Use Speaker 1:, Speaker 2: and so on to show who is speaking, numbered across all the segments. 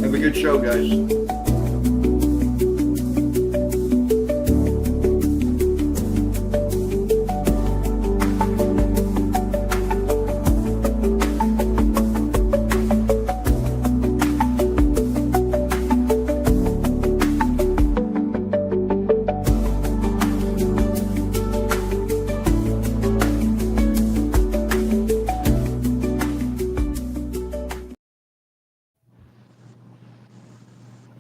Speaker 1: Have a good show, guys.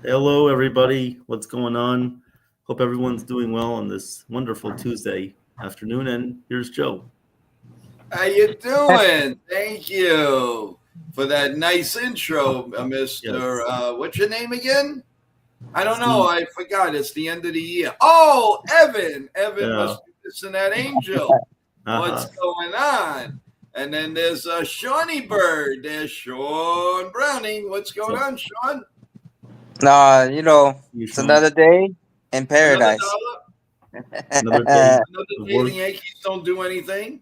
Speaker 2: Hello, everybody. What's going on? Hope everyone's doing well on this wonderful Tuesday afternoon. And here's Joe.
Speaker 1: How you doing? Thank you for that nice intro, Mr.
Speaker 2: Yes.
Speaker 1: What's your name again? I don't know. I forgot. It's the end of the year. Oh, Evan. Evan must be missing that angel. What's going on? And then there's Shawnee Bird. There's Sean Browning. What's going on, Sean?
Speaker 3: It's another day in paradise.
Speaker 2: Another day.
Speaker 1: The Yankees don't do anything.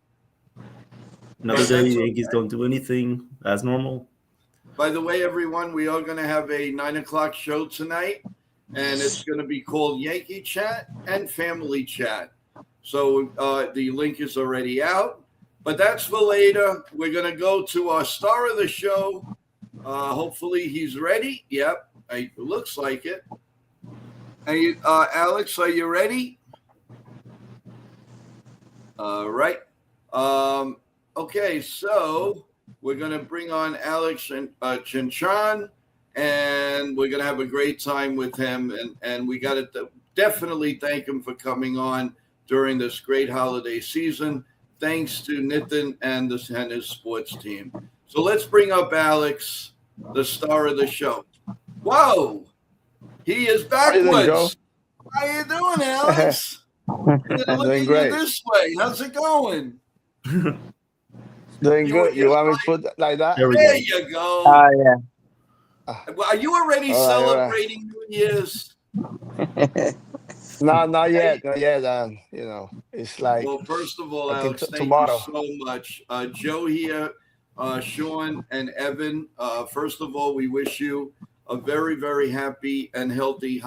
Speaker 2: Another day the Yankees don't do anything as normal.
Speaker 1: By the way, everyone, we are going to have a 9 o'clock show tonight, and it's going to be called Yankee Chat and Family Chat. So the link is already out, but that's for later. We're going to go to our star of the show. Hopefully he's ready. Yep. It looks like it. Hey, Alex, are you ready? All right. Okay, so we're going to bring on Alex and CINTRON, and we're going to have a great time with him. And we got to definitely thank him for coming on during this great holiday season. Thanks to Nitin and his sports team. So let's bring up Alex, the star of the show. Whoa, he is backwards. How you doing, Alex?
Speaker 4: Doing great.
Speaker 1: This way. How's it going?
Speaker 4: Doing good. You want me to put it like that?
Speaker 1: There you go.
Speaker 3: Yeah.
Speaker 1: Are you already celebrating New Year's?
Speaker 4: No, not yet. Not yet. It's like.
Speaker 1: Well, first of all, Alex, thank
Speaker 4: tomorrow.
Speaker 1: you so much. Joe here, Sean, and Evan. First of all, we wish you a very, very happy and healthy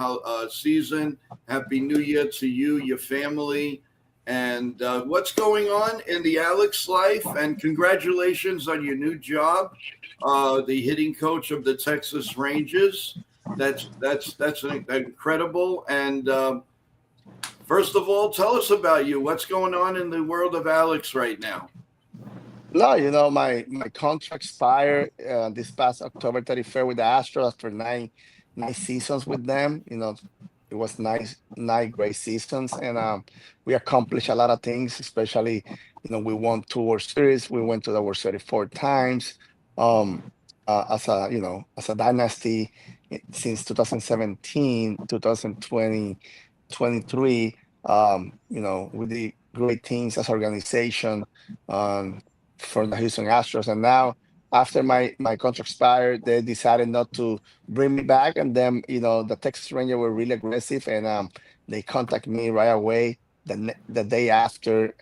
Speaker 1: season. Happy New Year to you, your family, and what's going on in the Alex life. And congratulations on your new job, the hitting coach of the Texas Rangers. That's incredible. And first of all, tell us about you. What's going on in the world of Alex right now?
Speaker 4: No, my contract expired this past October 31st with the Astros after nine seasons with them. It was nine great seasons, and we accomplished a lot of things. Especially, we won 2 World Series. We went to the World Series 4 times. As a dynasty since 2017, 2020, 23. With the great teams as organization. For the Houston Astros, and now after my contract expired, they decided not to bring me back, and then the Texas Rangers were really aggressive, and they contacted me right away the day after.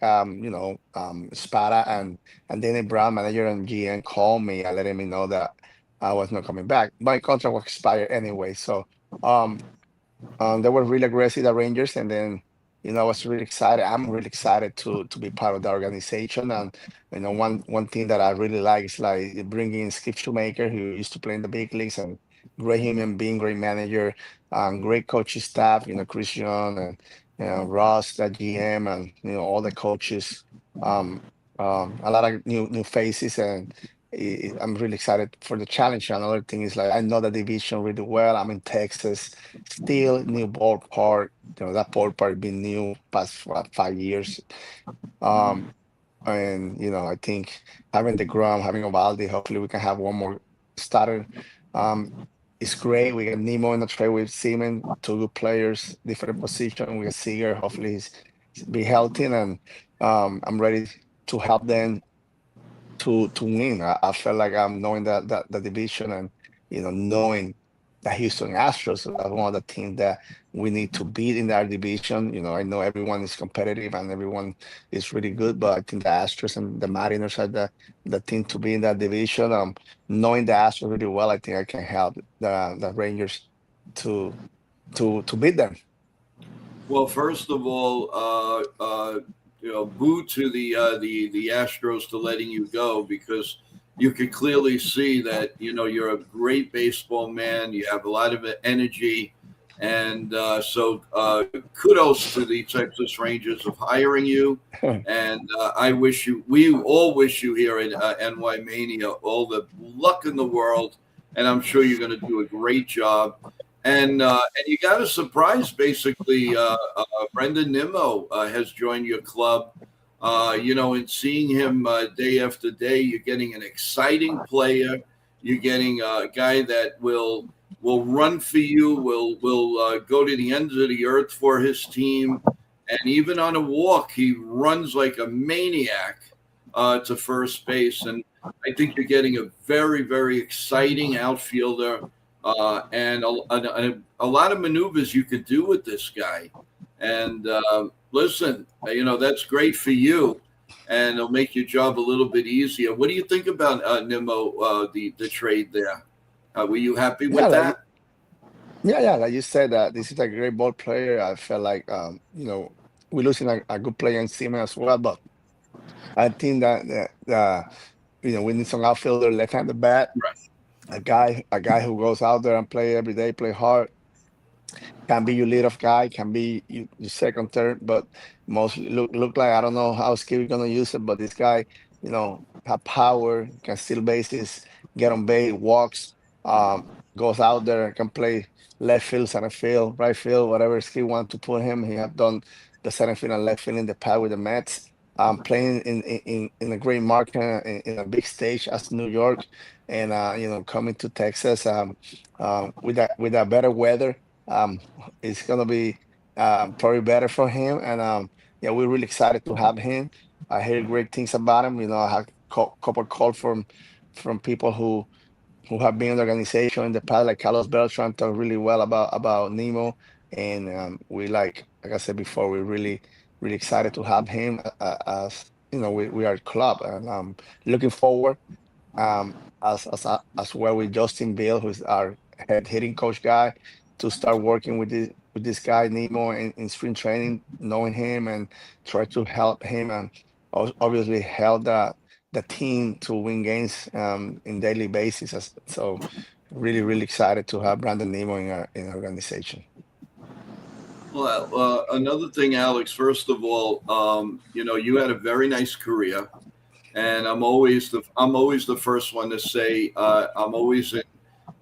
Speaker 4: Spada and Danny Brown, manager and GM, called me and letting me know that I was not coming back. My contract was expired anyway, so they were really aggressive, the Rangers, and then. I was really excited. I'm really excited to be part of the organization. And one thing that I really like is like bringing Skip Shoemaker, who used to play in the big leagues, and great human being, great manager, great coaching staff. Christian and Ross, the GM, and all the coaches. A lot of new faces, and I'm really excited for the challenge. Another thing is like I know the division really well. I'm in Texas, still new ballpark. That ballpark been new past 5 years. And I think having the Grom, having Ovaldi, hopefully we can have one more starter. It's great. We got Nemo in the trade with Seaman, 2 good players, different position. We got Seager. Hopefully he's be healthy, and I'm ready to help them to win. I felt like I'm knowing that the division, and knowing the Houston Astros. So that's one of the teams that we need to beat in our division. I know everyone is competitive and everyone is really good, but I think the Astros and the Mariners are the team to be in that division. Knowing the Astros really well, I think I can help the Rangers to to beat them.
Speaker 1: Well, first of all, boo to the Astros to letting you go, because you could clearly see that you're a great baseball man. You have a lot of energy, and so kudos to the Texas Rangers of hiring you. And we all wish you here at NYMania all the luck in the world, and I'm sure you're going to do a great job. And you got a surprise, basically. Brendan Nimmo has joined your club. And seeing him day after day, you're getting an exciting player. You're getting a guy that will run for you, will go to the ends of the earth for his team, and even on a walk, he runs like a maniac to first base. And I think you're getting a very, very exciting outfielder. And a lot of maneuvers you could do with this guy. And listen, that's great for you, and it'll make your job a little bit easier. What do you think about Nimmo, the trade there? Were you happy with
Speaker 4: Yeah,
Speaker 1: that?
Speaker 4: yeah, like you said, this is a great ball player. I felt like we're losing a good player in Seaman as well, but I think that we need some outfielder left-handed bat,
Speaker 1: Right.
Speaker 4: a guy who goes out there and play every day, play hard. Can be your leadoff guy, can be your second, third, but mostly look like I don't know how Skip gonna use it, but this guy, have power, can steal bases, get on base, walks, goes out there, can play left field, center field, right field, whatever Skip want to put him. He have done the center field and left field in the past with the Mets. Playing in a great market in a big stage as New York, and coming to Texas with a better weather. Um, it's gonna be probably better for him, and yeah, we're really excited to have him. I hear great things about him. I have couple calls from people who have been in the organization in the past, like Carlos Beltran, talk really well about Nemo, and we like I said before, we're really excited to have him as we are a club, and looking forward as well with Justin Bill, who's our head hitting coach guy, to start working with this guy Nemo in spring training, knowing him and try to help him, and obviously help the team to win games in daily basis. So really excited to have Brandon Nemo in our organization.
Speaker 1: Well, another thing, Alex. First of all, you had a very nice career, and I'm always the first one to say I'm always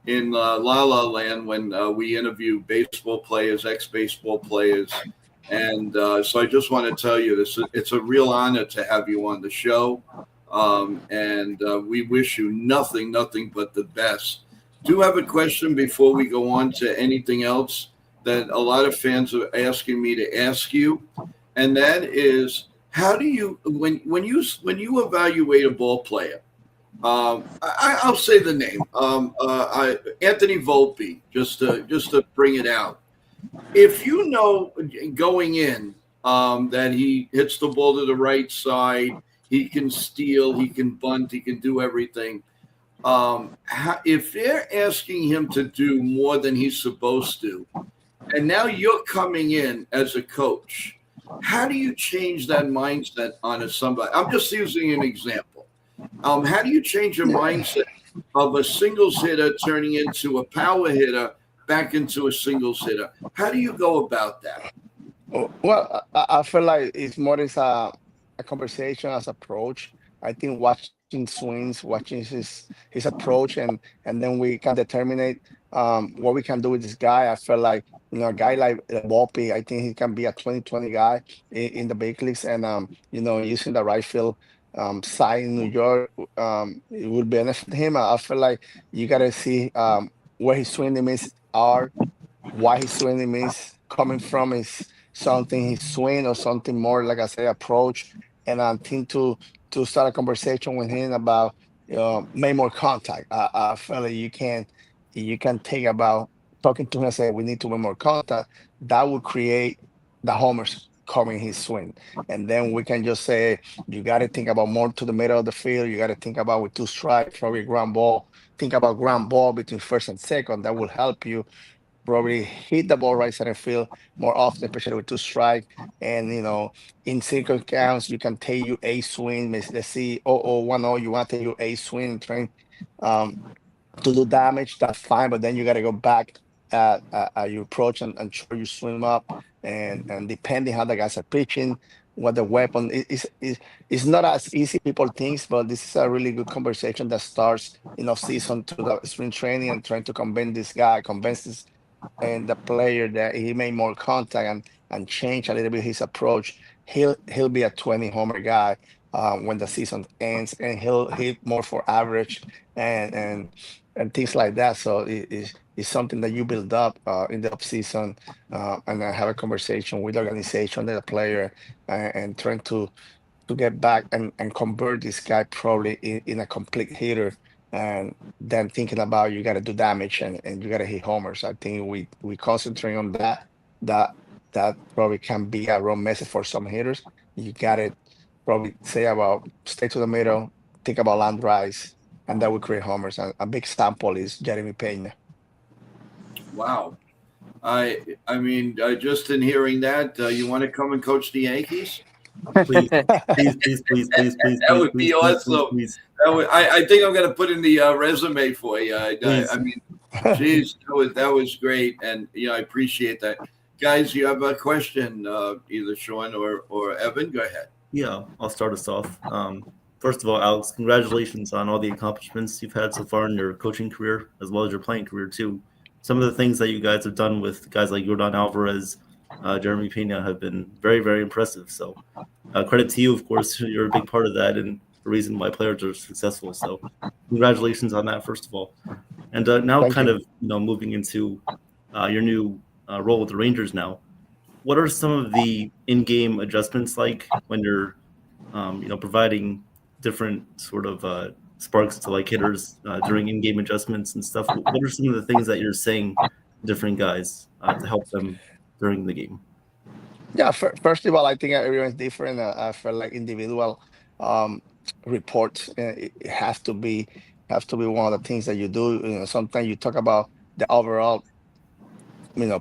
Speaker 1: in La La Land when we interview baseball players, ex-baseball players, and so I just want to tell you this: it's a real honor to have you on the show, and we wish you nothing but the best. Do have a question before we go on to anything else that a lot of fans are asking me to ask you, and that is, how do you when you evaluate a ball player? I'll say the name. Anthony Volpe, just to bring it out. If you know going in that he hits the ball to the right side, he can steal, he can bunt, he can do everything. If they're asking him to do more than he's supposed to, and now you're coming in as a coach, how do you change that mindset on somebody? I'm just using an example. How do you change your mindset of a singles hitter turning into a power hitter back into a singles hitter? How do you go about that?
Speaker 4: Well, I feel like it's more as a conversation as approach. I think watching swings, watching his approach, and then we can determine what we can do with this guy. I feel like a guy like Volpe, I think he can be a 2020 guy in the big leagues, and using the right field side in New York, it would benefit him. I feel like you gotta see where his swing limits are, why his swing limits coming from, is something his swing or something more, like I say, approach, and I think to start a conversation with him about make more contact. I feel like you can think about talking to him and say, we need to be more contact. That will create the homers coming his swing. And then we can just say, you got to think about more to the middle of the field. You got to think about with 2 strikes, probably ground ball. Think about ground ball between first and second. That will help you probably hit the ball right center field more often, especially with 2 strike. And in single counts, you can take you a swing. Let's see, 0-0, 1-0. You want to take you a swing, trying to do damage. That's fine, but then you got to go back at your approach and try you swim up. And depending how the guys are pitching, what the weapon is not as easy people think, but this is a really good conversation that starts season through the spring training and trying to convince this and the player that he made more contact and change a little bit his approach. He'll be a 20 homer guy when the season ends, and he'll hit more for average and things like that. So it's something that you build up in the off season, and then have a conversation with the organization, the player, and trying to get back and convert this guy probably in a complete hitter, and then thinking about you got to do damage and you got to hit homers. I think we concentrate on that that probably can be a wrong message for some hitters. You got to probably say about stay to the middle, think about land drives, and that will create homers. And a big sample is Jeremy Pena.
Speaker 1: Wow. I mean, just in hearing that, you want to come and coach the Yankees?
Speaker 2: Please,
Speaker 1: That would be awesome.
Speaker 2: please.
Speaker 1: I think I'm going to put in the resume for you.
Speaker 2: Please.
Speaker 1: I mean, geez, that was great, and I appreciate that. Guys, you have a question, either Sean or Evan? Go ahead.
Speaker 2: Yeah, I'll start us off. First of all, Alex, congratulations on all the accomplishments you've had so far in your coaching career, as well as your playing career too. Some of the things that you guys have done with guys like Yordan Alvarez, Jeremy Pena have been very, very impressive. So credit to you, of course. You're a big part of that and the reason why players are successful. So congratulations on that, first of all. And now
Speaker 4: Thank
Speaker 2: kind
Speaker 4: you.
Speaker 2: of moving into your new role with the Rangers now. What are some of the in-game adjustments like when you're providing different sort of sparks to like hitters during in-game adjustments and stuff? What are some of the things that you're saying to different guys to help them during the game?
Speaker 4: Yeah, first of all, I think everyone's different. I feel like individual reports, it has to be one of the things that you do. Sometimes you talk about the overall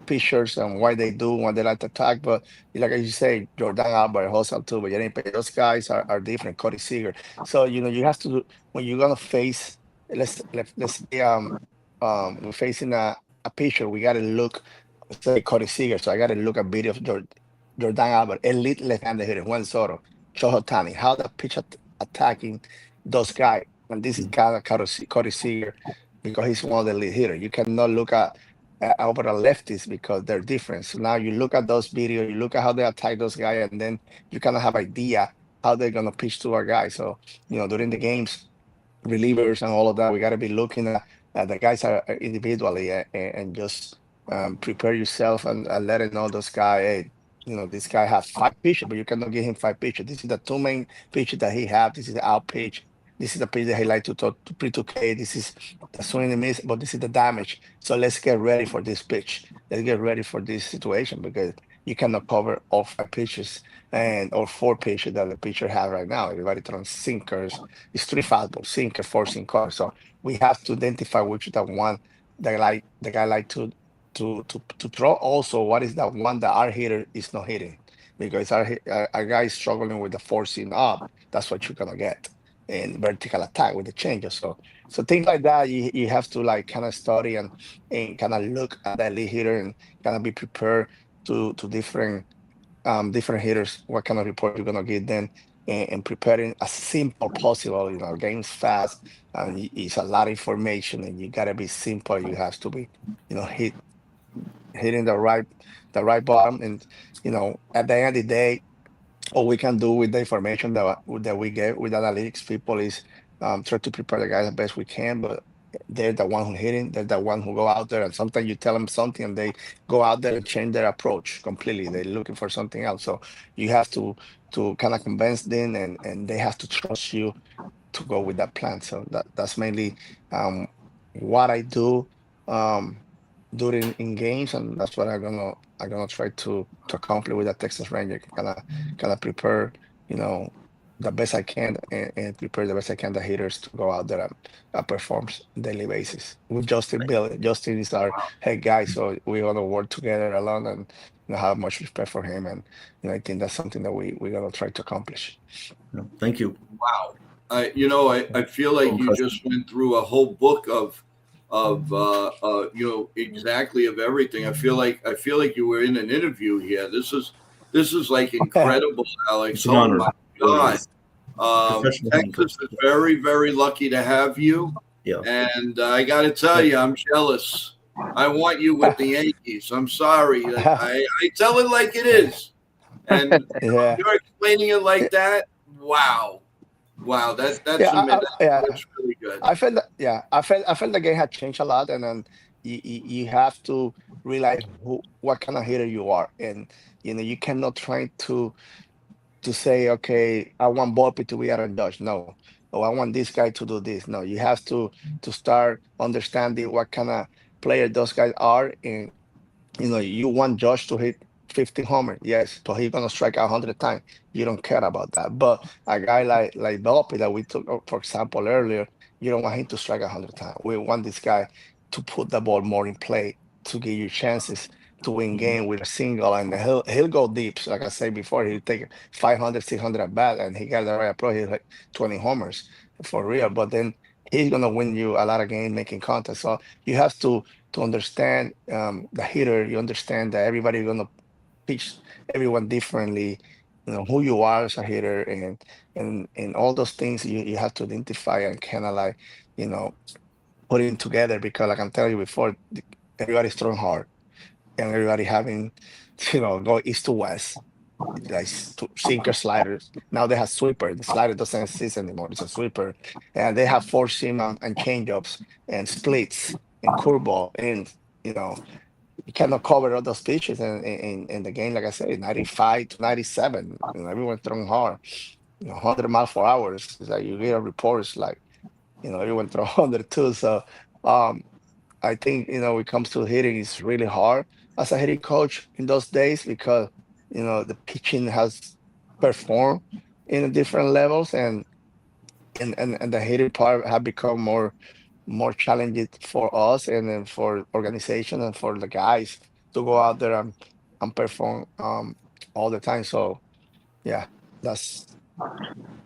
Speaker 4: pitchers and why they do, why they like to attack. But like you say, Jordan Albert, Jose Altuve, Jeremy Pena, those guys are different. Cody Seager. So you have to do when you're gonna face. Let's say we're facing a pitcher. We got to look, say Cody Seager. So I got to look at video of Jordan Albert, elite left-handed hitter, Juan Soto, Shohei Ohtani, how the pitch attacking those guys. And this is kind of Cody Seager because he's one of the lead hitters. You cannot look at over the lefties because they're different. So now you look at those videos, you look at how they attack those guys, and then you kind of have idea how they're gonna pitch to our guys. So during the games, relievers and all of that, we got to be looking at the guys are individually and just prepare yourself and let it know those guys. Hey, this guy has 5 pitches, but you cannot give him 5 pitches. This is the 2 main pitches that he have. This is the out pitch. This is the pitch that he like to talk to pre-2K. This is the swing and miss, but this is the damage. So let's get ready for this pitch. Let's get ready for this situation because you cannot cover all 5 pitches or 4 pitches that the pitcher have right now. Everybody throws sinkers. It's 3 fastballs, sinker, 4 sinker. So we have to identify which the one that the guy like to throw. Also, what is that one that our hitter is not hitting? Because our guy is struggling with the forcing up. That's what you're gonna get in vertical attack with the changes. So things like that you have to like kind of study and kind of look at that lead hitter and kind of be prepared to different hitters, what kind of report you're gonna get them, and preparing as simple possible. Games fast and it's a lot of information, and you gotta be simple. You have to be, hitting the right bottom, and at the end of the day, all we can do with the information that we get with analytics people is try to prepare the guys the best we can. But they're the one who hitting, they're the one who go out there, and sometimes you tell them something and they go out there and change their approach completely. They're looking for something else. So you have to kind of convince them, and they have to trust you to go with that plan. So that's mainly what I do. um, during in games, and that's what I'm gonna try to accomplish with the Texas Ranger. Kind of prepare, you know, the best I can, and prepare the best I can the hitters to go out there and perform on daily basis. With Justin Bill, Justin is our head guy, so we're gonna work together along, and have much respect for him, and I think that's something that we're gonna try to accomplish.
Speaker 2: Thank you.
Speaker 1: Wow. I feel like you just went through a whole book of exactly of everything. I feel like you were in an interview here. This is like incredible, Alex.
Speaker 2: It's an
Speaker 1: Oh
Speaker 2: honor.
Speaker 1: my
Speaker 2: It really
Speaker 1: God.
Speaker 2: is. Professional home coach.
Speaker 1: Texas is very, very lucky to have you.
Speaker 2: Yeah.
Speaker 1: And I got to tell you, I'm jealous. I want you with the Yankees. I'm sorry. I tell it like it is. And
Speaker 4: Yeah.
Speaker 1: you're explaining it like that. Wow. Wow. That's
Speaker 4: Yeah,
Speaker 1: amazing.
Speaker 4: yeah.
Speaker 1: That's really good.
Speaker 4: I felt the game had changed a lot, and then you have to realize what kind of hitter you are, and you cannot try to say, okay, I want Volpe to be Aaron Judge. No, or I want this guy to do this. No, you have to start understanding what kind of player those guys are, and you want Josh to hit 50 homers, yes, but he's gonna strike 100 times. You don't care about that. But a guy like Volpe that we took, for example, earlier, you don't want him to strike 100 times. We want this guy to put the ball more in play, to give you chances to win game with a single, and he'll go deep. So like I said before, he'll take 500, 600 at bat, and he got the right approach. He'll hit 20 homers for real. But then he's gonna win you a lot of games making contact. So you have to understand the hitter. You understand that everybody's gonna pitch everyone differently. Who you are as a hitter, and all those things you have to identify and kind of like put it together, because like I'm telling you before, everybody's throwing hard, and everybody having go east to west, like sinker sliders. Now they have sweeper. The slider doesn't exist anymore. It's a sweeper, and they have four seam and changeups and splits and curveball, and you know you cannot cover all those pitches in the game. Like I said, 95 to 97, everyone throwing hard, 100 miles per hour. It's like you hear reports like everyone throw 100 too. So um, I think when it comes to hitting, it's really hard as a hitting coach in those days, because the pitching has performed in different levels, and the hitting part have become more challenging for us, and then for organization and for the guys to go out there and perform all the time. So yeah, that's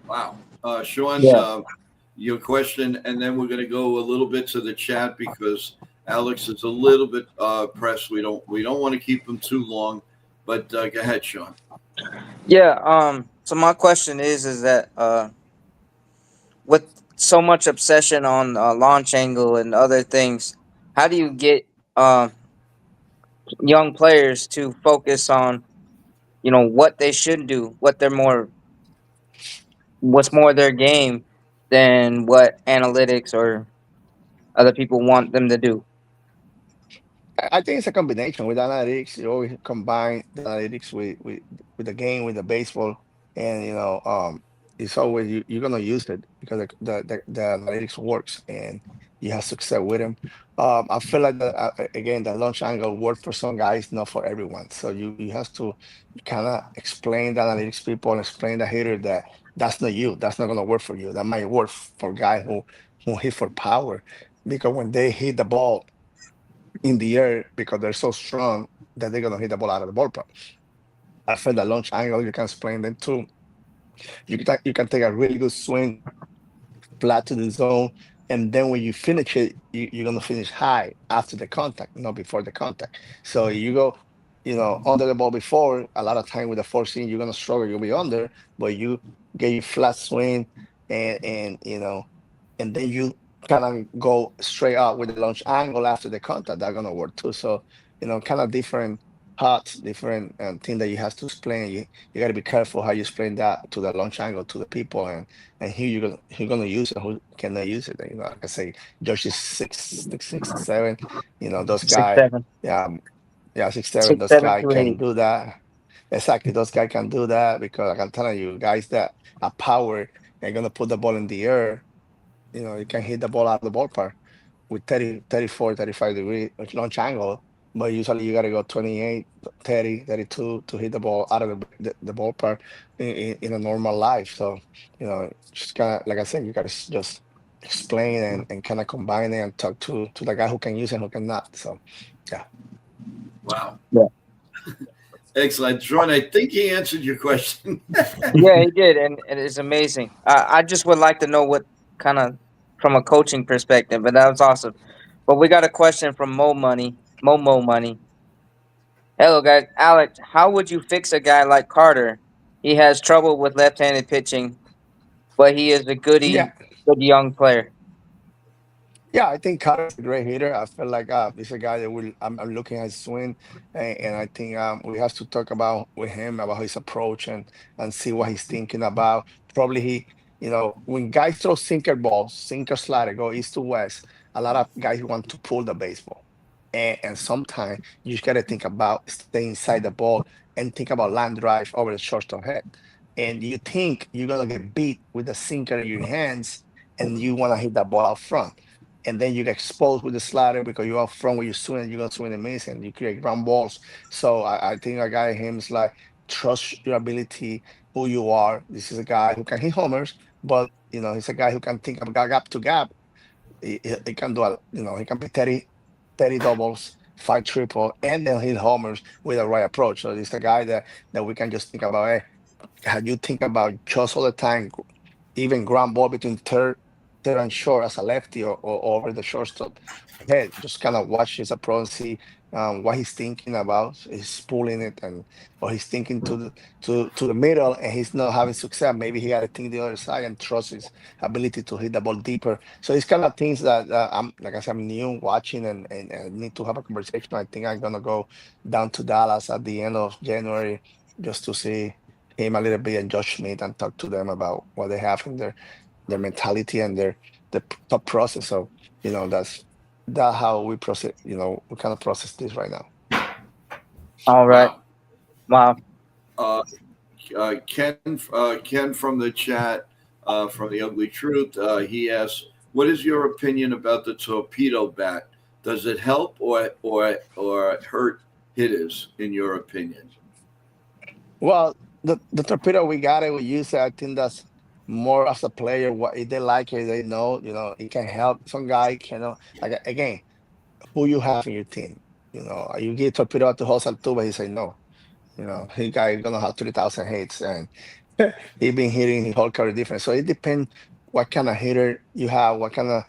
Speaker 1: Wow. Sean,
Speaker 3: Yeah.
Speaker 1: your question, and then we're going to go a little bit to the chat because Alex is a little bit pressed. We don't want to keep him too long, but go ahead, Sean.
Speaker 3: Yeah. So my question is that with so much obsession on launch angle and other things, how do you get young players to focus on what they should do, what's more their game than what analytics or other people want them to do?
Speaker 4: I think it's a combination with analytics. You always combine the analytics with the game, with the baseball, and it's always you're gonna use it because the analytics works, and you have success with them. I feel like again, the launch angle works for some guys, not for everyone. So you have to kind of explain the analytics people, and explain the hitter that that's not you. That's not gonna work for you. That might work for guys who hit for power, because when they hit the ball in the air, because they're so strong that they're gonna hit the ball out of the ballpark. I feel the launch angle you can explain them too. You can take a really good swing flat to the zone, and then when you finish it, you're gonna finish high after the contact, not before the contact. So you go, under the ball before. A lot of time with the four seam, you're gonna struggle. You'll be under, but you get your flat swing, and then you kind of go straight out with the launch angle after the contact. That's gonna work too. So kind of different parts, different thing that you have to explain. You got to be careful how you explain that to the launch angle to the people, and who gonna use it, who cannot use it. Like I say, Josh is 6'6", 6'7". Those
Speaker 3: Six
Speaker 4: guy,
Speaker 3: seven,
Speaker 4: yeah, yeah, 6'7".
Speaker 3: six
Speaker 4: Those
Speaker 3: seven,
Speaker 4: guy
Speaker 3: two
Speaker 4: can
Speaker 3: eight.
Speaker 4: do that. Exactly, those guys can do that, because like I'm telling you, guys that are power and gonna put the ball in the air, you can hit the ball out of the ballpark. with 30, 34, 35 degree launch angle, but usually you got to go 28, 30, 32 to hit the ball out of the ballpark in a normal life. So, just kind of, like I said, you got to just explain and kind of combine it and talk to the guy who can use it and who cannot. So, yeah.
Speaker 1: Wow.
Speaker 3: Yeah.
Speaker 1: Excellent. Sean, I think he answered your question.
Speaker 3: Yeah, he did, and it is amazing. I just would like to know what kind of from a coaching perspective, but that was awesome. But we got a question from Mo Money. Hello, guys. Alex, how would you fix a guy like Carter? He has trouble with left-handed pitching, but he is a
Speaker 4: Yeah.
Speaker 3: good young player.
Speaker 4: Yeah, I think Carter's a great hitter. I feel like he's a guy that I'm looking at his swing, and I think we have to talk about with him about his approach and see what he's thinking about. Probably when guys throw sinker balls, sinker slider, go east to west, a lot of guys want to pull the baseball. And sometimes you just gotta think about staying inside the ball and think about line drive over the shortstop head. And you think you're gonna get beat with the sinker in your hands and you wanna hit that ball out front and then you get exposed with the slider because you're up front with your swing, you're gonna swing and miss, and you create ground balls. So I think a guy him is like trust your ability, who you are. This is a guy who can hit homers, but he's a guy who can think of gap to gap. He can do he can be 30 doubles, 5 triple, and then hit homers with the right approach. So he's a guy that we can just think about. Hey, how you think about just all the time, even ground ball between third and short as a lefty or over the shortstop. Hey, just kind of watch his approach, see what he's thinking about. He's pulling it or he's thinking to the middle and he's not having success. Maybe he got to think the other side and trust his ability to hit the ball deeper. So it's kind of things that I'm like I said, I'm new watching and I need to have a conversation. I think I'm gonna go down to Dallas at the end of January just to see him a little bit and Josh Schmidt and talk to them about what they have in their mentality and the thought process. So that's how we process. We kind of process this right now.
Speaker 3: All right. Wow.
Speaker 1: Ken from the chat, from the Ugly Truth, he asks, "What is your opinion about the torpedo bat? Does it help or hurt hitters, in your opinion?"
Speaker 4: Well, the torpedo we got it, we use it. I think that's more as a player. What if they like it, they know. It can help. Some guy can like again, who you have in your team. You get torpedo out to Jose Altuve, he say no. He guy gonna have 3,000 hits, and he been hitting his whole career different. So it depends what kind of hitter you have, what kind of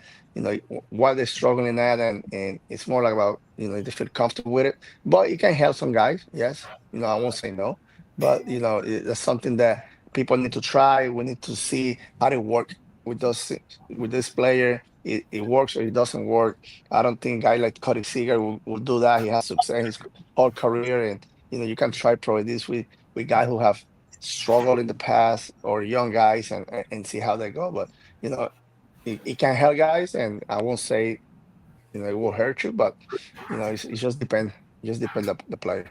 Speaker 4: what they're struggling at, and it's more like about if they feel comfortable with it. But it can help some guys, yes. I won't say no, but that's something that people need to try. We need to see how it work with this player. It works or it doesn't work. I don't think a guy like Cody Seager will do that. He has success his whole career, and you can try pro this with guys who have struggled in the past or young guys and see how they go. But it can help guys, and I won't say it will hurt you, but it just depends. Just depend the player.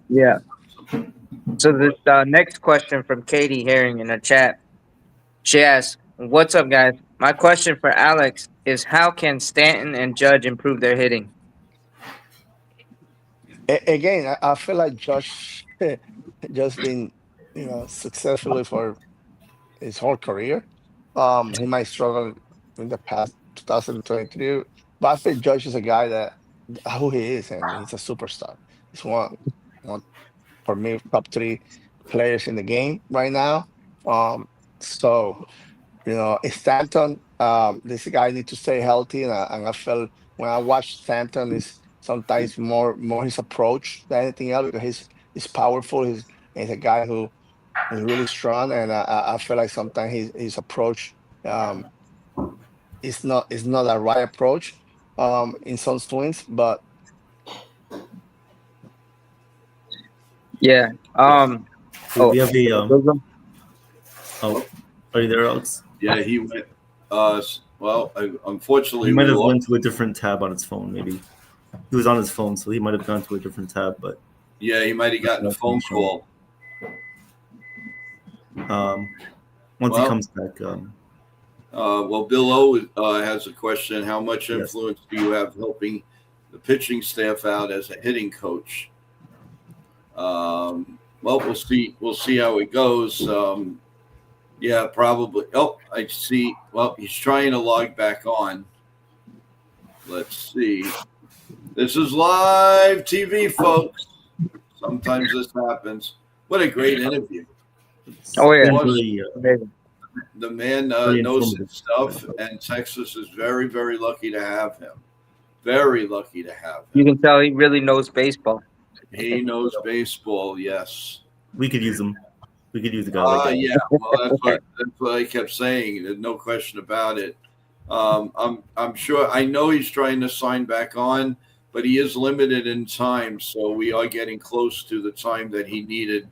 Speaker 3: Yeah. So the next question from Katie Herring in the chat. She asks, "What's up, guys? My question for Alex is, how can Stanton and Judge improve their hitting?"
Speaker 4: Again, I feel like Josh just been successfully for his whole career. He might struggle in the past 2023, but I think Josh is a guy that who he is, and he's a superstar. He's one for me top three players in the game right now. So Stanton, this guy need to stay healthy, and I felt when I watch Stanton, is sometimes more his approach than anything else because he's powerful. He's a guy who is really strong, and I feel like sometimes his approach is not a right approach in some swings, but
Speaker 3: Yeah.
Speaker 2: We have a oh, are you there, Alex?
Speaker 1: Yeah, he went. Well, unfortunately,
Speaker 2: He might
Speaker 1: we
Speaker 2: have
Speaker 1: lost.
Speaker 2: went to a different tab on his phone. Maybe he was on his phone, so he might have gone to a different tab. But
Speaker 1: Yeah, he might have gotten a phone call.
Speaker 2: once he comes back,
Speaker 1: Well, Bill O has a question. How much
Speaker 2: Yes.
Speaker 1: influence do you have helping the pitching staff out as a hitting coach? Well, we'll see. We'll see how it goes. Yeah, probably. Oh, I see. Well, he's trying to log back on. Let's see. This is live TV, folks. Sometimes this happens. What a great interview.
Speaker 3: Oh yeah.
Speaker 2: Really,
Speaker 3: Amazing.
Speaker 1: The man
Speaker 2: Very
Speaker 1: knows
Speaker 2: informative.
Speaker 1: his stuff, and Texas is very, very lucky to have him. Very lucky to have
Speaker 3: You
Speaker 1: him.
Speaker 3: can tell he really knows baseball.
Speaker 1: He knows baseball, yes.
Speaker 2: we could use him. We could use a guy like that.
Speaker 1: Yeah. Well, that's what I kept saying. There's no question about it. I'm sure. I know he's trying to sign back on, but he is limited in time, so we are getting close to the time that he needed.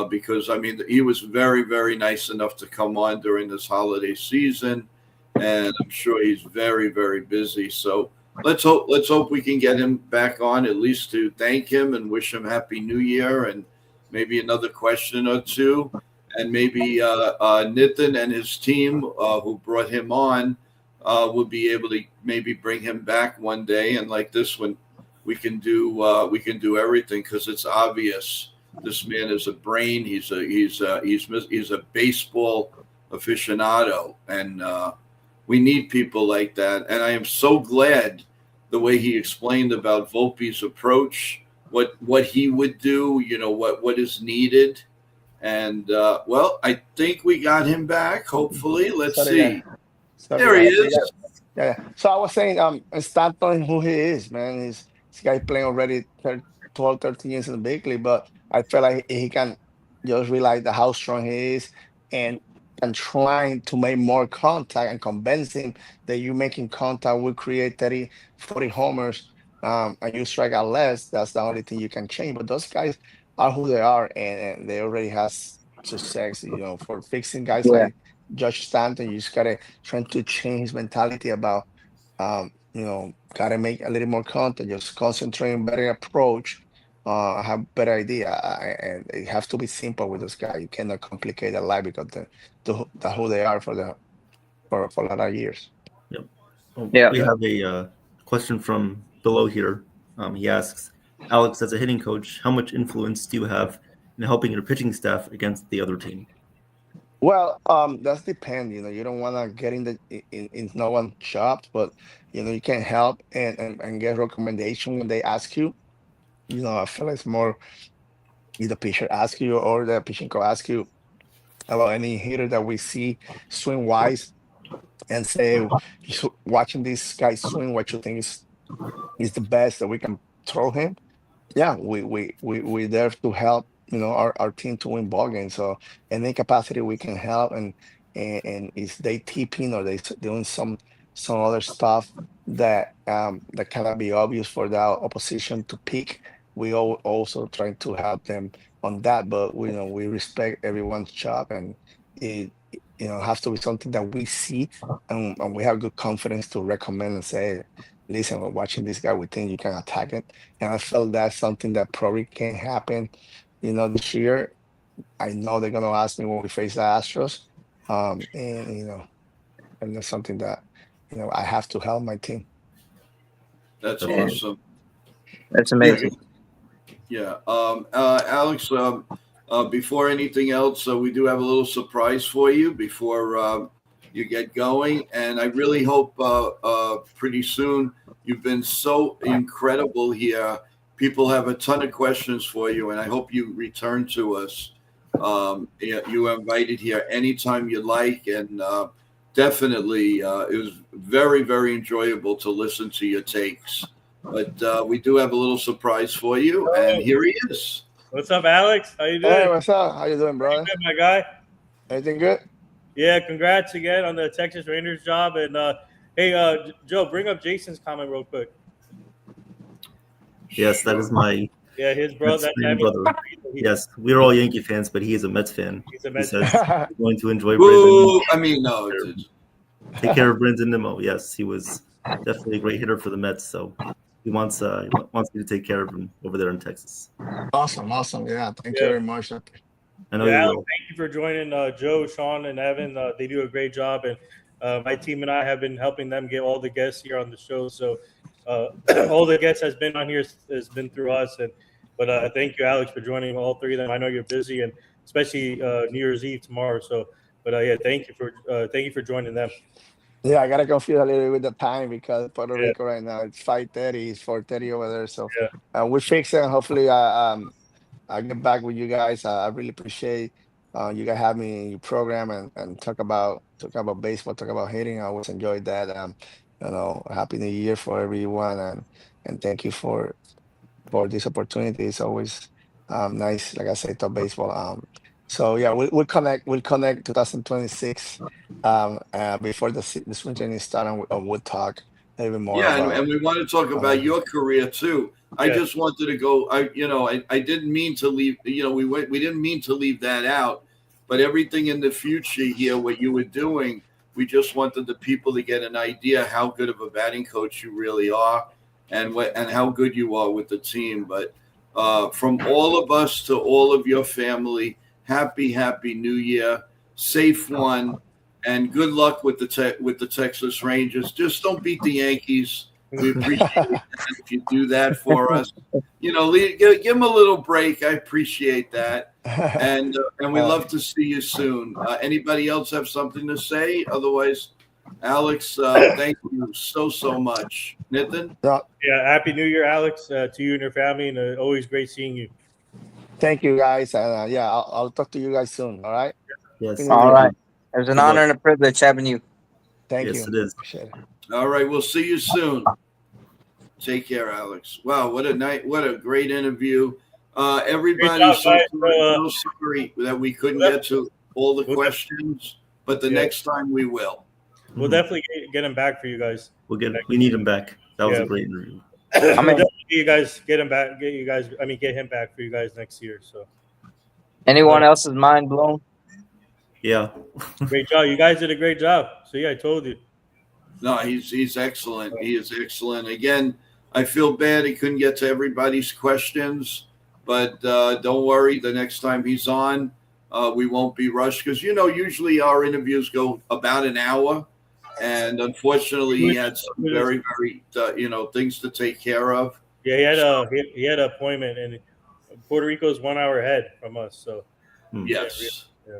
Speaker 1: Because I mean, he was very, very nice enough to come on during this holiday season, and I'm sure he's very, very busy. So let's hope we can get him back on at least to thank him and wish him Happy New Year, and maybe another question or two, and maybe Nitin and his team who brought him on will be able to maybe bring him back one day, and like this one, we can do everything, because it's obvious. This man is a brain. He's a baseball aficionado, and we need people like that. And I am so glad the way he explained about Volpe's approach, what he would do, what is needed. And well, I think we got him back. Hopefully, let's see. There he is.
Speaker 4: Yeah. So I was saying, Stanton, who he is, man. He's this guy playing already 12, 13 years in the big league, but I feel like he can just realize how strong he is, and trying to make more contact and convince him that you making contact will create 30, 40 homers, and you strike out less. That's the only thing you can change. But those guys are who they are, and they already has success, for fixing guys
Speaker 3: Yeah.
Speaker 4: like Judge Stanton. You just gotta trying to change his mentality about, gotta make a little more content, just concentrating better approach, have better idea, and it has to be simple with this guy. You cannot complicate their life, because the who they are for a lot of years.
Speaker 2: Oh,
Speaker 3: Yeah.
Speaker 2: We have a question from below here. He asks, Alex, as a hitting coach, how much influence do you have in helping your pitching staff against the other team?
Speaker 4: Well, that's depend. You don't want to get in no one shops, but you can help and get recommendation when they ask you. I feel it's more either pitcher ask you or the pitching coach ask you about any hitter that we see swing wise, and say, watching this guy swing, what you think is the best that we can throw him. Yeah, we there to help, our team to win ball games. So any capacity we can help, and is they tipping or they doing some other stuff that cannot be obvious for the opposition to pick, we also trying to help them on that. But we respect everyone's job, and it has to be something that we see, and we have good confidence to recommend and say, listen, we're watching this guy, we think you can attack it. And I felt that's something that probably can happen, this year. I know they're gonna ask me when we face the Astros. And that's something that, I have to help my team.
Speaker 1: That's
Speaker 2: Yeah.
Speaker 1: awesome.
Speaker 3: That's amazing.
Speaker 1: Yeah. Alex, before anything else, we do have a little surprise for you before you get going. And I really hope pretty soon. You've been so incredible here. People have a ton of questions for you, and I hope you return to us. You are invited here anytime you like, and definitely it was very, very enjoyable to listen to your takes. But we do have a little surprise for you, and here he is.
Speaker 5: What's up, Alex? How you doing?
Speaker 4: Hey, what's up? How you doing, brother?
Speaker 5: Good, my guy.
Speaker 4: Anything good?
Speaker 5: Yeah, congrats again on the Texas Rangers job. And hey, Joe, bring up Jason's comment real quick.
Speaker 2: Yes, that is my
Speaker 5: Yeah, his brother.
Speaker 2: Mets fan brother. Yes, we're all Yankee fans, but he is a Mets fan.
Speaker 5: He's a
Speaker 2: He
Speaker 5: Mets
Speaker 2: says
Speaker 5: fan.
Speaker 2: he's going to enjoy
Speaker 1: Woo!
Speaker 2: Brandon.
Speaker 1: I mean, no.
Speaker 2: Take care of Brandon Nimmo. Yes, he was definitely a great hitter for the Mets. So he wants you to take care of him over there in Texas.
Speaker 4: Awesome. Yeah, thank you very much.
Speaker 2: I know
Speaker 5: Yeah,
Speaker 2: you
Speaker 5: Alex,
Speaker 2: will.
Speaker 5: thank you for joining Joe, Sean, and Evan. They do a great job. And My team and I have been helping them get all the guests here on the show. So all the guests has been on here has been through us. But thank you, Alex, for joining all three of them. I know you're busy, and especially New Year's Eve tomorrow. So, yeah, thank you for joining them.
Speaker 4: Yeah, I gotta confuse a little bit with the time because Puerto
Speaker 5: Yeah.
Speaker 4: Rico right now it's 5:30, it's 4:30 over there. So
Speaker 5: Yeah.
Speaker 4: we fix it. Hopefully, I'll get back with you guys. I really appreciate you guys have me in your program and talk about baseball, talk about hitting. I always enjoyed that. Happy New Year for everyone, and thank you for this opportunity. It's always nice, like I said, talk baseball. So yeah, we'll connect 2026 before the spring training start, and we'll talk a little bit more
Speaker 1: Yeah,
Speaker 4: about.
Speaker 1: and we want to talk about your career too. I
Speaker 5: Yeah.
Speaker 1: just wanted to go. I didn't mean to leave. We didn't mean to leave that out. But everything in the future here, what you were doing, we just wanted the people to get an idea how good of a batting coach you really are, and how good you are with the team. But from all of us to all of your family, happy New Year, safe one. And good luck with the Texas Rangers. Just don't beat the Yankees. We appreciate that if you do that for us. Give them a little break. I appreciate that, and we love to see you soon. Anybody else have something to say? Otherwise, Alex, thank you so much. Nitin?
Speaker 5: Yeah, Happy New Year, Alex, to you and your family, and always great seeing you.
Speaker 4: Thank you guys, and yeah, I'll talk to you guys soon. All right.
Speaker 2: Yes.
Speaker 3: All
Speaker 2: Thank
Speaker 3: right.
Speaker 2: you.
Speaker 3: It was an
Speaker 2: Good
Speaker 3: honor
Speaker 2: luck.
Speaker 3: and a privilege having you.
Speaker 4: Thank
Speaker 2: Yes,
Speaker 4: you.
Speaker 2: it is.
Speaker 4: Appreciate it.
Speaker 1: All right, we'll see you soon. Take care, Alex. Wow, what a night! What a great interview. Everybody,
Speaker 5: Great job, guys.
Speaker 1: so sorry that we couldn't get to all the questions, but the next time we will.
Speaker 5: We'll definitely get him back for you guys.
Speaker 2: We need him back. That was a great interview.
Speaker 5: We'll definitely get him back. Get him back for you guys next year. So,
Speaker 3: Anyone else's mind blown?
Speaker 2: Yeah.
Speaker 5: Great job. You guys did a great job. So yeah, I told you.
Speaker 1: No, he's excellent. He is excellent. Again, I feel bad he couldn't get to everybody's questions, but don't worry. The next time he's on, we won't be rushed because usually our interviews go about an hour, and unfortunately, he had some very things to take care of.
Speaker 5: Yeah, he had an appointment, and Puerto Rico's 1 hour ahead from us. So
Speaker 1: yes.
Speaker 5: Yeah.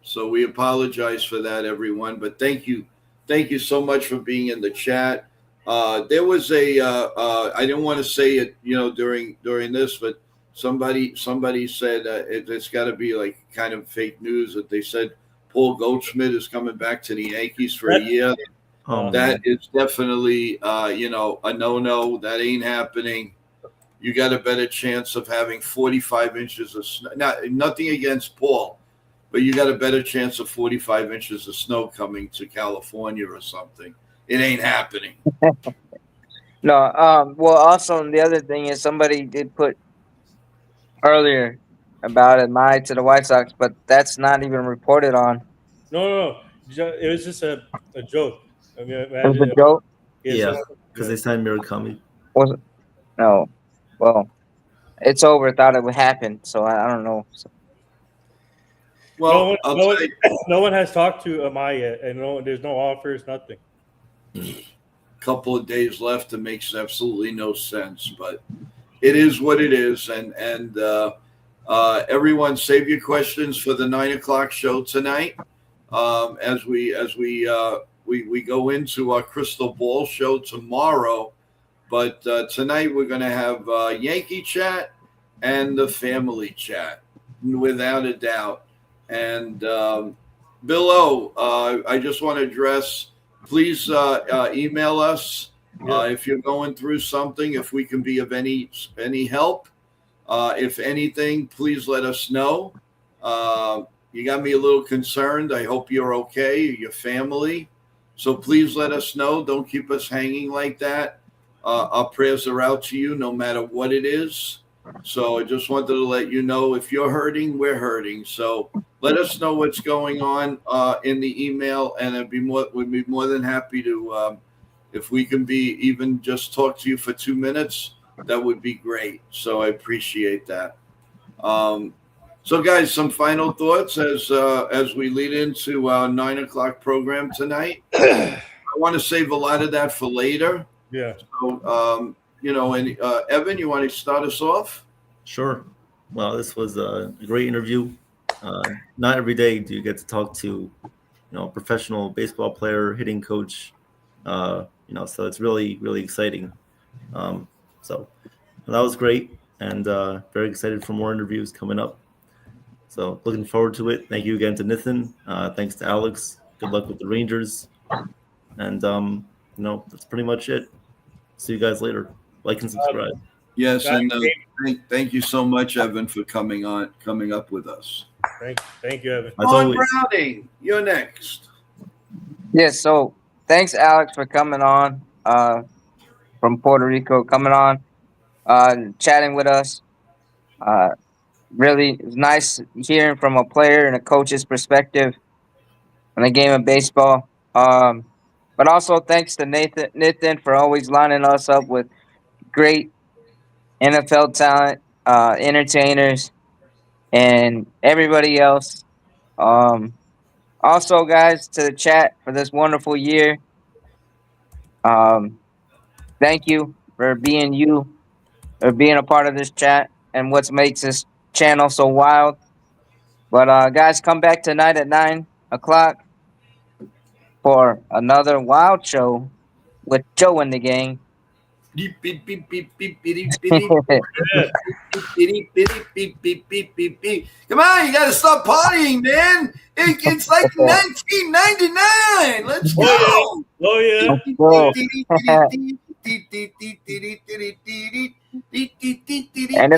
Speaker 1: So we apologize for that, everyone. But thank you so much for being in the chat. There was I didn't want to say it, during this, but somebody said it's got to be like kind of fake news that they said Paul Goldschmidt is coming back to the Yankees for a year. That is definitely a no. That ain't happening. You got a better chance of having 45 inches of snow. Nothing against Paul, but you got a better chance of 45 inches of snow coming to California or something. It ain't happening.
Speaker 3: No. Well, also the other thing is somebody did put earlier about admire to the White Sox, but that's not even reported on.
Speaker 5: No. It was just a joke. I mean,
Speaker 3: It was a joke.
Speaker 2: Yeah, because they signed Murakami.
Speaker 3: Was it? No. Well, it's over. Thought it would happen, so I don't know. So.
Speaker 1: Well,
Speaker 5: no one has talked to Amaya yet, and there's no offers, nothing.
Speaker 1: Couple of days left. It makes absolutely no sense, but it is what it is. And everyone, save your questions for the 9:00 show tonight. As we go into our crystal ball show tomorrow, but tonight we're going to have Yankee chat and the family chat, without a doubt. And Bill O, I just want to address. Please email us if you're going through something. If we can be of any help, if anything, please let us know. You got me a little concerned. I hope you're okay, your family. So please let us know. Don't keep us hanging like that. Our prayers are out to you, no matter what it is. So I just wanted to let you know, if you're hurting, we're hurting. So let us know what's going on in the email, and we'd be more than happy to, if we can be even just talk to you for 2 minutes, that would be great. So I appreciate that. So, guys, some final thoughts as we lead into our 9 o'clock program tonight. I want to save a lot of that for later.
Speaker 5: Yeah.
Speaker 1: So, and Evan, you want to start us off?
Speaker 2: Sure. Well, this was a great interview. Not every day do you get to talk to, professional baseball player, hitting coach. So it's really, really exciting. So that was great, and very excited for more interviews coming up. So looking forward to it. Thank you again to Nathan. Thanks to Alex. Good luck with the Rangers. And that's pretty much it. See you guys later. Like and subscribe.
Speaker 1: Yes,
Speaker 5: Guys,
Speaker 1: and thank you so much, Evan, for coming up with us.
Speaker 5: Thank you, Evan.
Speaker 2: As
Speaker 1: Ron
Speaker 2: always.
Speaker 1: Browning, you're next.
Speaker 3: Yes, so thanks, Alex, for coming on from Puerto Rico, coming on, chatting with us. Really nice hearing from a player and a coach's perspective on the game of baseball. But also thanks to Nathan for always lining us up with great NFL talent, entertainers, and everybody else. Also, guys, to the chat for this wonderful year. Thank you for being a part of this chat and what makes this channel so wild. But guys, come back tonight at 9 o'clock for another wild show with Joe and the gang.
Speaker 1: Beep, beep, beep, beep, beep, beep, beep,
Speaker 5: Yeah.
Speaker 1: beep, beep, beep, beep, beep, beep, beep. Come on, you got to stop partying, man. It's like 1999. Let's go.
Speaker 5: Oh yeah.
Speaker 3: And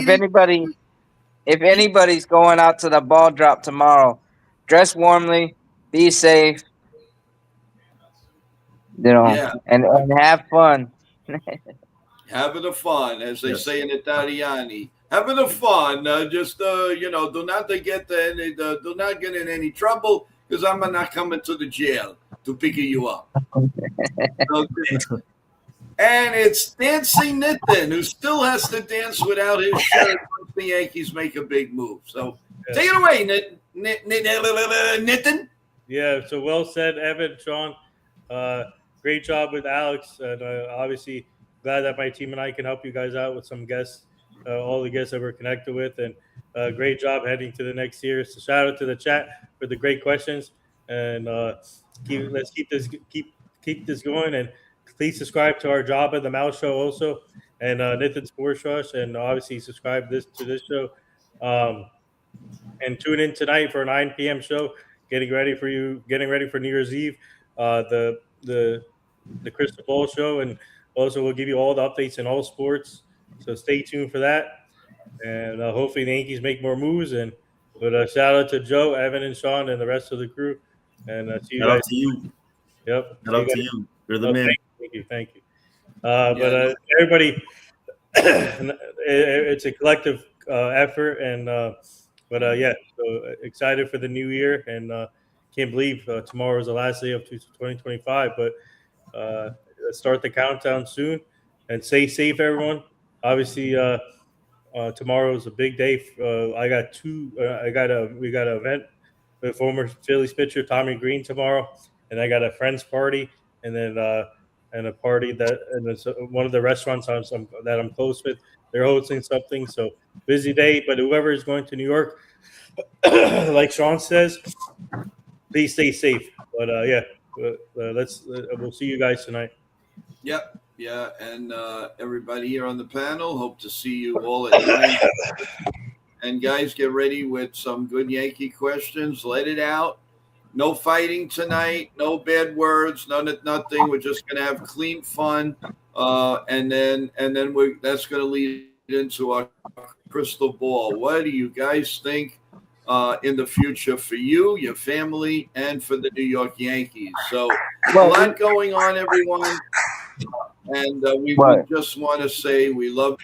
Speaker 3: if anybody's going out to the ball drop tomorrow, dress warmly, be safe,
Speaker 1: Yeah.
Speaker 3: and have fun.
Speaker 1: Having the fun, as they say in Italiani. Having the fun. Do not do not get in any trouble, because I'm not coming to the jail to pick you up. Okay. And it's Dancing Nathan, who still has to dance without his shirt once the Yankees make a big move. So take it away, Nathan.
Speaker 5: Yeah. So well said, Evan, Sean. Great job with Alex, and obviously glad that my team and I can help you guys out with some guests, all the guests that we're connected with, and great job heading to the next year. So shout out to the chat for the great questions, and let's keep this going. And please subscribe to our Job at the Mouse show also, and Nathan Sports Rush, and obviously subscribe to this show. And tune in tonight for a 9 p.m. show. Getting ready for New Year's Eve. The Crystal Ball show, and also we'll give you all the updates in all sports. So stay tuned for that, and hopefully the Yankees make more moves. But shout out to Joe, Evan, and Sean, and the rest of the crew. And see you
Speaker 2: Shout
Speaker 5: guys.
Speaker 2: out to you.
Speaker 5: Yep.
Speaker 2: Shout out to you. You're the man.
Speaker 5: Thank you. But everybody, it's a collective effort, and so excited for the new year, and can't believe tomorrow is the last day of 2025. But let's start the countdown soon, and stay safe, everyone. Obviously, tomorrow is a big day. We got an event with former Phillies pitcher Tommy Green tomorrow, and I got a friend's party, and then and a party and it's one of the restaurants that I'm close with. They're hosting something, so busy day. But whoever is going to New York, like Sean says, please stay safe. But we'll see you guys tonight.
Speaker 1: Yep. Yeah. And everybody here on the panel, hope to see you all at 9. And guys, get ready with some good Yankee questions. Let it out. No fighting tonight. No bad words. Nothing. We're just going to have clean fun. And then that's going to lead into our crystal ball. What do you guys think in the future for you, your family, and for the New York Yankees? So a lot going on, everyone. And we just want to say we love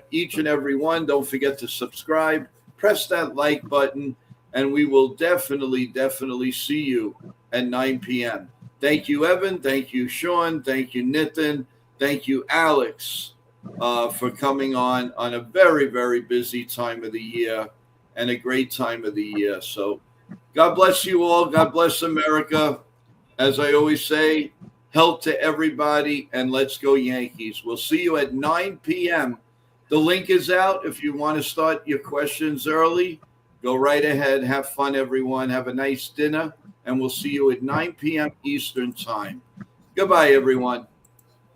Speaker 1: each and every one. Don't forget to subscribe. Press that like button. And we will definitely see you at 9 p.m. Thank you, Evan. Thank you, Sean. Thank you, Nathan. Thank you, Alex, for coming on a very, very busy time of the year. and a great time of the year. So God bless you all. God bless America. As I always say, health to everybody, and let's go Yankees. We'll see you at 9 p.m. The link is out. If you want to start your questions early, go right ahead. Have fun, everyone. Have a nice dinner, and we'll see you at 9 p.m. Eastern Time. Goodbye, everyone.